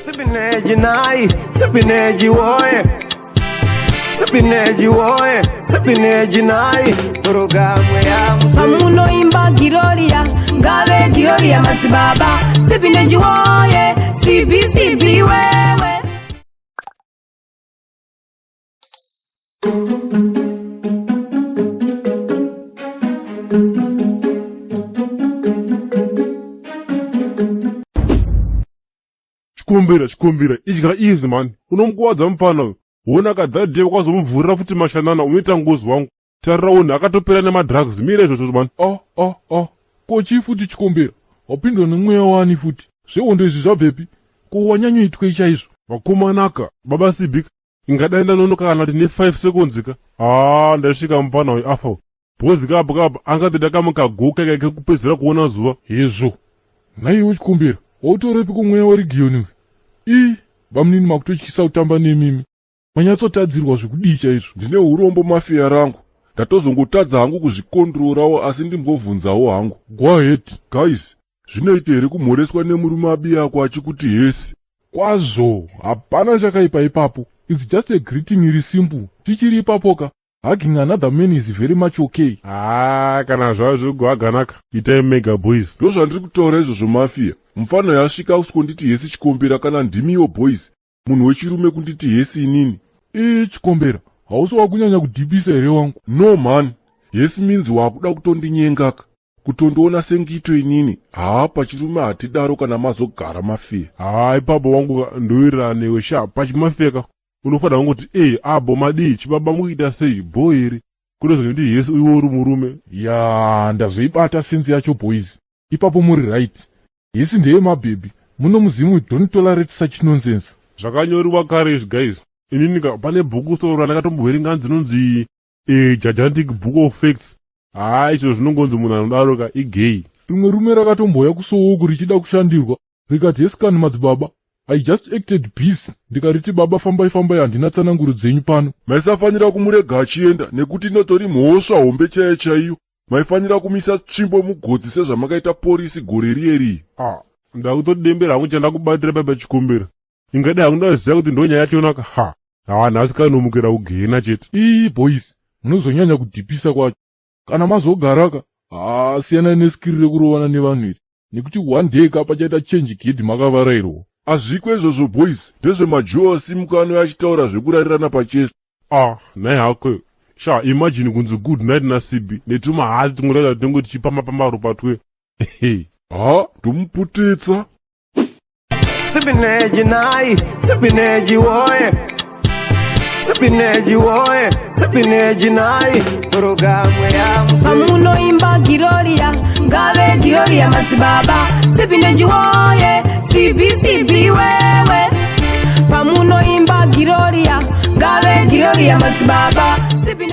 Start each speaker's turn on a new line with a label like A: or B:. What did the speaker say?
A: Sipineji nai, sipineji woye. Sipineji woye, sipineji nai. Programu ya
B: Pamuno imba giroria, ngave giroria mazibaba. Sipineji woye, CB wewe.
C: Chikumbira, idya easy man. Unomkuwadza mupana. Wona kadhadhe wakazomuvhurira futi mashanana unoita ngozi wangu. Tarira unhu akatopera nemadrugs. Mire izvozvo man.
D: Kochi futi chikumbira. Wapindwa nemweya wani futi. Zvehondo izvi zvabvepi? Ko wanyanyoitwa ichaizvo.
C: Vakomanaka, baba Sibik. Ingadaenda nonoka kana kuti ne5 seconds ka. Ndasvika mupana uyu afa. Bhozi kapa angati ndakamukaguka kakekupedzera kuona zuva.
D: Hezvo. Naiwe chikumbira. Wautorepi kumweya weregiyoni uyu? Vamunini makutotyisa kutamba nemimi. Manyatsotadzirwa zvekudii chaizvo.
E: Ndine urombo mafiya rangu. Ndatozongotadza hangu kuzvikondrorawo asi ndimbobvunzawo hangu.
D: Go ahead.
E: Guys, zvinoita here kumhoreswa nemurume abi yako achikuti hesi?
D: Kwazvo, hapana chakaipa ipapo. It's just a greeting iri simple. Tichiri ipapoka. Hugging another man is very much okay.
C: Kana zvazvo gwaganaka. Itai mega boys.
E: Ndo zvandiri kutaura izvozvo mafiya. Mufana yasvika usikonditi hesi chikombera kana ndimiwo boys. Munhu wechirume kunditi hesi inini.
D: Chikombera, hausi wakunyanya kudhibisa here wangu?
E: No man, hesi means wakuda kutondinyenga. Kutondoona sengito inini. Pachirume hatidaro kana mazogara mafiya.
C: Ipapo wangu ndoirira newe sha pachimafeka. Unofanira kungoti abo madii chibaba muita sei boyeri. Kunozoti hesi iwe uri murume.
D: Ndazoibata sense yacho boys. Ipapo muri right. Hesi ndeye mabhebi. Muno muzimu don't tolerate such nonsense.
C: Zvakanyoriwa kare guys. Ininika pane bhuku soro randakatomboverenga dzinonzi gigantic book of facts. Izvo zvinongonzi munhu anodaroka igay.
D: Rimwe rume rakatomboya kusouku richida kushandirwa. Rikati hesi kani madzibaba. I just acted peace. Ndikariti baba fambai handina tsananguro dzenyu pano.
E: Maisafanira kumurega achienda nekuti inotori mhosva hombe chaiyo. Maifanira kumisa tsvimbo mugodzi sezvamakaita polisi gore riyeri.
C: Ndakutodembera hangu chandakubatira baba chikumbira. Ingadai hangu ndaziva kuti ndonyaya yachonaka. Nhasi kanomukira kugena chete.
D: Boys, munozonyanya kudhipisa kwacho. Kana mazogaraka, siyana neskiri rekurovana nevanhu iri. Nekuti one day kapachaita change gate makavarairwa.
E: Azvikwe izvozvo boys, ndezvemajoa simukano yachitaura zvekurarirana pachesi.
C: Nhai hako. Imagine kunzi good night naSibi. Netuma hati tingorada tingo tichipamba ropa twe.
E: Tomuputitsa.
A: Sipineji nai, sipineji woye. Sipineji woye, sipineji nai. Programu ya
B: Pamuno imba giroria, ngave giroria mazibaba. Sipineji woye, CB wewe. Pamuno imba giroria, ngave giroria mazibaba. Sipineji